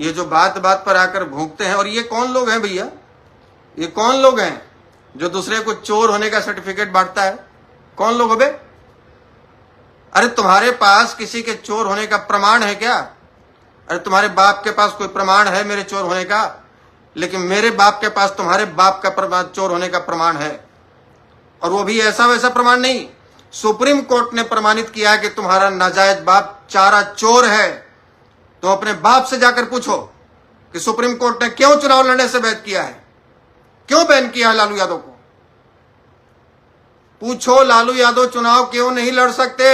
ये जो बात बात पर आकर भूखते हैं। और ये कौन लोग हैं भैया, ये कौन लोग हैं जो दूसरे को चोर होने का सर्टिफिकेट बांटता है? कौन लोग बे? अरे तुम्हारे पास किसी के चोर होने का प्रमाण है क्या? अरे तुम्हारे बाप के पास कोई प्रमाण है मेरे चोर होने का? लेकिन मेरे बाप के पास तुम्हारे बाप का प्रमाण, चोर होने का प्रमाण है। और वो भी ऐसा वैसा प्रमाण नहीं, सुप्रीम कोर्ट ने प्रमाणित किया कि तुम्हारा नाजायज बाप चारा चोर है। तो अपने बाप से जाकर पूछो कि सुप्रीम कोर्ट ने क्यों चुनाव लड़ने से बैन किया है, क्यों बैन किया है लालू यादव को? पूछो लालू यादव चुनाव क्यों नहीं लड़ सकते?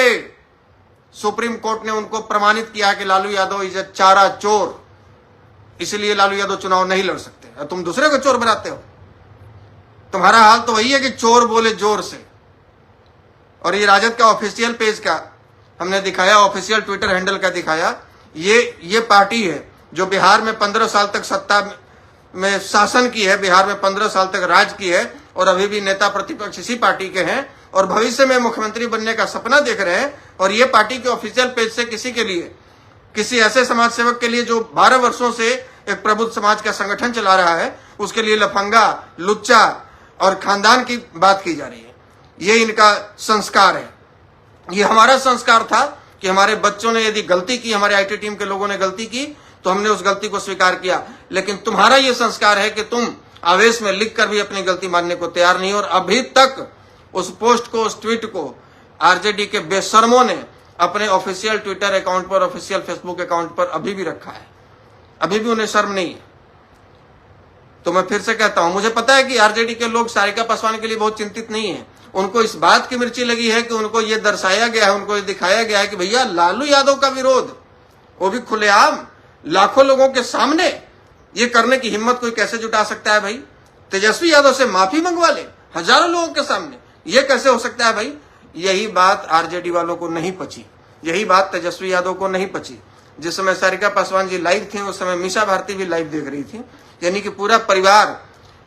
सुप्रीम कोर्ट ने उनको प्रमाणित किया कि लालू यादव इज ए चारा चोर, इसलिए लालू यादव चुनाव नहीं लड़ सकते। और तुम दूसरे को चोर बनाते हो। तुम्हारा हाल तो वही है कि चोर बोले जोर से। और ये राजद का ऑफिशियल पेज का हमने दिखाया, ऑफिशियल ट्विटर हैंडल का दिखाया। ये पार्टी है जो बिहार में 15 साल तक सत्ता में शासन की है, बिहार में 15 साल तक राज की है, और अभी भी नेता प्रतिपक्ष इसी पार्टी के हैं और भविष्य में मुख्यमंत्री बनने का सपना देख रहे हैं। और ये पार्टी के ऑफिशियल पेज से किसी के लिए, किसी ऐसे समाज सेवक के लिए जो 12 वर्षों से एक प्रबुद्ध समाज का संगठन चला रहा है, उसके लिए लफंगा, लुच्चा और खानदान की बात की जा रही है। ये इनका संस्कार है। ये हमारा संस्कार था कि हमारे बच्चों ने यदि गलती की, हमारे आईटी टीम के लोगों ने गलती की, तो हमने उस गलती को स्वीकार किया। लेकिन तुम्हारा ये संस्कार है कि तुम आवेश में लिखकर भी अपनी गलती मानने को तैयार नहीं। और अभी तक उस पोस्ट को, उस ट्वीट को आरजेडी के बेशर्मों ने अपने ऑफिशियल ट्विटर अकाउंट पर, ऑफिशियल फेसबुक अकाउंट पर अभी भी रखा है। अभी भी उन्हें शर्म नहीं है। तो मैं फिर से कहता हूं, मुझे पता है कि आरजेडी के लोग सारिका पासवान के लिए बहुत चिंतित नहीं है। उनको इस बात की मिर्ची लगी है कि उनको ये दर्शाया गया है, उनको ये दिखाया गया है कि भैया लालू यादव का विरोध, वो भी खुलेआम लाखों लोगों के सामने, ये करने की हिम्मत कोई कैसे जुटा सकता है भाई? तेजस्वी यादव से माफी मंगवा ले हजारों लोगों के सामने, ये कैसे हो सकता है भाई? यही बात आरजेडी वालों को नहीं पची, यही बात तेजस्वी यादव को नहीं पची। जिस समय सारिका पासवान जी लाइव थी, उस समय मीसा भारती भी लाइव देख रही थी। यानी कि पूरा परिवार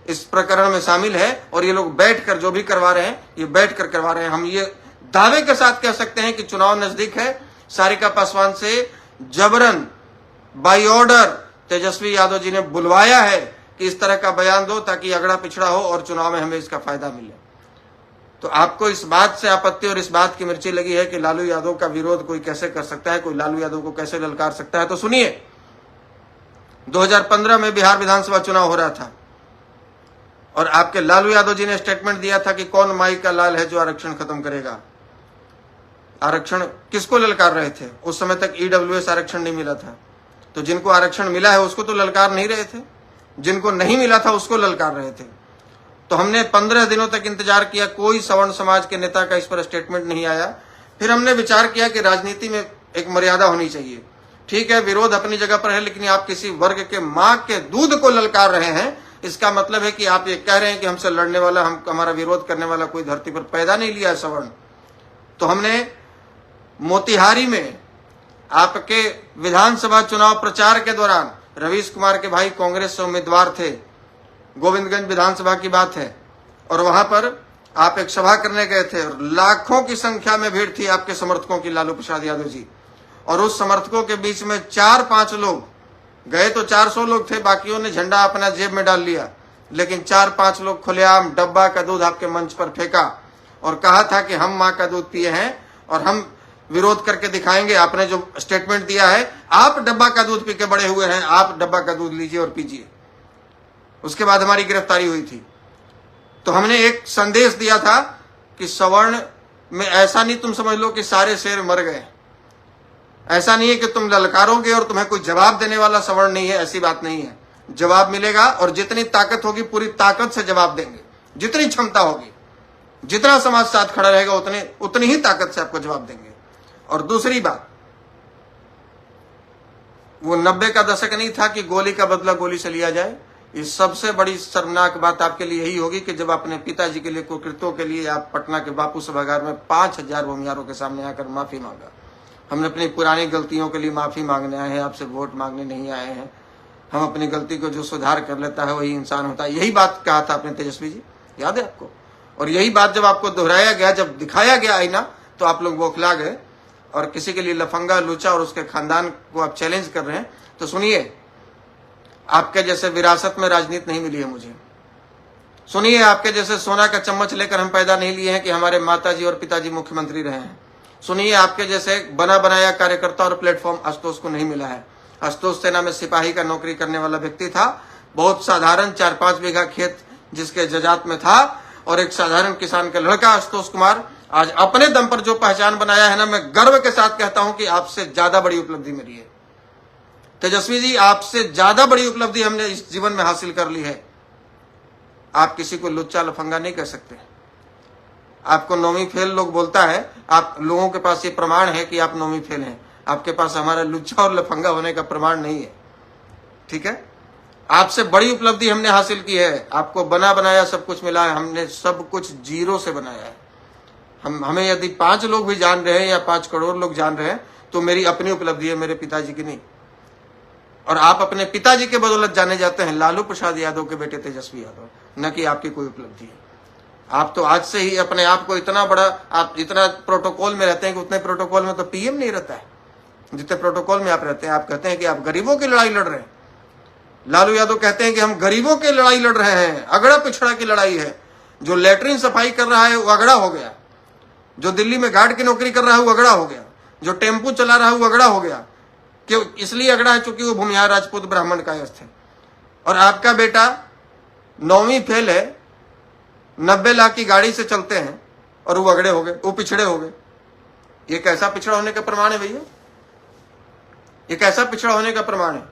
इस प्रकरण में शामिल है और ये लोग बैठकर जो भी करवा रहे हैं, ये बैठकर करवा रहे हैं। हम ये दावे के साथ कह सकते हैं कि चुनाव नजदीक है। सारिका पासवान से जबरन बाय ऑर्डर तेजस्वी यादव जी ने बुलवाया है कि इस तरह का बयान दो ताकि अगड़ा पिछड़ा हो और चुनाव में हमें इसका फायदा मिले। तो आपको इस बात से आपत्ति और इस बात की मिर्ची लगी है कि लालू यादव का विरोध कोई कैसे कर सकता है, कोई लालू यादव को कैसे ललकार सकता है। तो सुनिए, 2015 में बिहार विधानसभा चुनाव हो रहा था और आपके लालू यादव जी ने स्टेटमेंट दिया था कि कौन माई का लाल है जो आरक्षण खत्म करेगा। आरक्षण किसको ललकार रहे थे? उस समय तक ईडब्ल्यूएस आरक्षण नहीं मिला था। तो जिनको आरक्षण मिला है उसको तो ललकार नहीं रहे थे, जिनको नहीं मिला था उसको ललकार रहे थे। तो हमने 15 दिनों तक इंतजार किया, कोई सवर्ण समाज के नेता का इस पर स्टेटमेंट नहीं आया। फिर हमने विचार किया कि राजनीति में एक मर्यादा होनी चाहिए। ठीक है, विरोध अपनी जगह पर है, लेकिन आप किसी वर्ग के मां के दूध को ललकार रहे हैं, इसका मतलब है कि आप ये कह रहे हैं कि हमसे लड़ने वाला, हमारा विरोध करने वाला कोई धरती पर पैदा नहीं लिया है सवर्ण। तो हमने मोतिहारी में आपके विधानसभा चुनाव प्रचार के दौरान, रवीश कुमार के भाई कांग्रेस से उम्मीदवार थे, गोविंदगंज विधानसभा की बात है, और वहां पर आप एक सभा करने गए थे और लाखों की संख्या में भीड़ थी आपके समर्थकों की, लालू प्रसाद यादव जी। और उस समर्थकों के बीच में 4-5 लोग गए, तो 400 लोग थे, बाकियों ने झंडा अपना जेब में डाल लिया, लेकिन 4-5 लोग खुलेआम डब्बा का दूध आपके मंच पर फेंका और कहा था कि हम मां का दूध पिए हैं और हम विरोध करके दिखाएंगे। आपने जो स्टेटमेंट दिया है, आप डब्बा का दूध पी के बड़े हुए हैं, आप डब्बा का दूध लीजिए और पीजिए। उसके बाद हमारी गिरफ्तारी हुई थी। तो हमने एक संदेश दिया था कि सवर्ण में ऐसा नहीं तुम समझ लो कि सारे शेर मर गए, ऐसा नहीं है कि तुम ललकारोगे और तुम्हें कोई जवाब देने वाला सवर्ण नहीं है, ऐसी बात नहीं है। जवाब मिलेगा और जितनी ताकत होगी पूरी ताकत से जवाब देंगे, जितनी क्षमता होगी, जितना समाज साथ खड़ा रहेगा उतनी ही ताकत से आपको जवाब देंगे। और दूसरी बात, वो 90 का दशक नहीं था कि गोली का बदला गोली से लिया जाए। इस सबसे बड़ी शर्मनाक बात आपके लिए यही होगी कि जब अपने पिताजी के लिए, कुकृत्यों के लिए आप पटना के बापू सभागार में 5000 भूमियारों के सामने आकर माफी मांगा। हमने अपनी पुरानी गलतियों के लिए माफी मांगने आए हैं, आपसे वोट मांगने नहीं आए हैं। हम अपनी गलती को जो सुधार कर लेता है वही इंसान होता है। यही बात कहा था आपने तेजस्वी जी, याद है आपको? और यही बात जब आपको दोहराया गया, जब दिखाया गया आईना, तो आप लोग बौखला गए और किसी के लिए लफंगा, लूचा और उसके खानदान को आप चैलेंज कर रहे हैं। तो सुनिए, आपके जैसे विरासत में राजनीति नहीं मिली है मुझे। सुनिए, आपके जैसे सोना का चम्मच लेकर हम पैदा नहीं लिए हैं कि हमारे माताजी और पिताजी मुख्यमंत्री रहे हैं। सुनिए, आपके जैसे बना बनाया कार्यकर्ता और प्लेटफॉर्म आशुतोष को नहीं मिला है। आशुतोष सेना में सिपाही का नौकरी करने वाला व्यक्ति था, बहुत साधारण 4-5 बीघा खेत जिसके जजात में था, और एक साधारण किसान का लड़का आशुतोष कुमार आज अपने दम पर जो पहचान बनाया है ना, मैं गर्व के साथ कहता हूं कि आपसे ज्यादा बड़ी उपलब्धि मेरी है। तेजस्वी जी, आपसे ज्यादा बड़ी उपलब्धि हमने इस जीवन में हासिल कर ली है। आप किसी को लुच्चा लफंगा नहीं कह सकते। आपको नौवीं फेल लोग बोलता है, आप लोगों के पास ये प्रमाण है कि आप नौवीं फेल हैं। आपके पास हमारा लुच्चा और लफंगा होने का प्रमाण नहीं है। ठीक है, आपसे बड़ी उपलब्धि हमने हासिल की है। आपको बना बनाया सब कुछ मिला है, हमने सब कुछ जीरो से बनाया है। हमें यदि 5 लोग भी जान रहे हैं या 5 करोड़ लोग जान रहे हैं तो मेरी अपनी उपलब्धि है, मेरे पिताजी की नहीं। और आप अपने पिताजी के बदौलत जाने जाते हैं, लालू प्रसाद यादव के बेटे तेजस्वी यादव, न कि आपकी कोई उपलब्धि है। आप तो आज से ही अपने आप को इतना बड़ा, आप जितना प्रोटोकॉल में रहते हैं कि उतने प्रोटोकॉल में तो पीएम नहीं रहता है जितने प्रोटोकॉल में आप रहते हैं। आप कहते हैं कि आप गरीबों की लड़ाई लड़ रहे हैं। लालू यादव कहते हैं कि हम गरीबों की लड़ाई लड़ रहे हैं, अगड़ा पिछड़ा की लड़ाई है। जो लैट्रिन सफाई कर रहा है वो अगड़ा हो गया, जो दिल्ली में गार्ड की नौकरी कर रहा है वो अगड़ा हो गया, जो टेम्पू चला रहा है वो अगड़ा हो गया। क्यों? इसलिए अगड़ा है चूंकि वो भूमिहार राजपूत ब्राह्मण कायस्थ है। और आपका बेटा 9वीं फेल है, 90 लाख की गाड़ी से चलते हैं और वो अगड़े हो गए, वो पिछड़े हो गए। ये कैसा पिछड़ा होने का प्रमाण है भैया? ये कैसा पिछड़ा होने का प्रमाण है?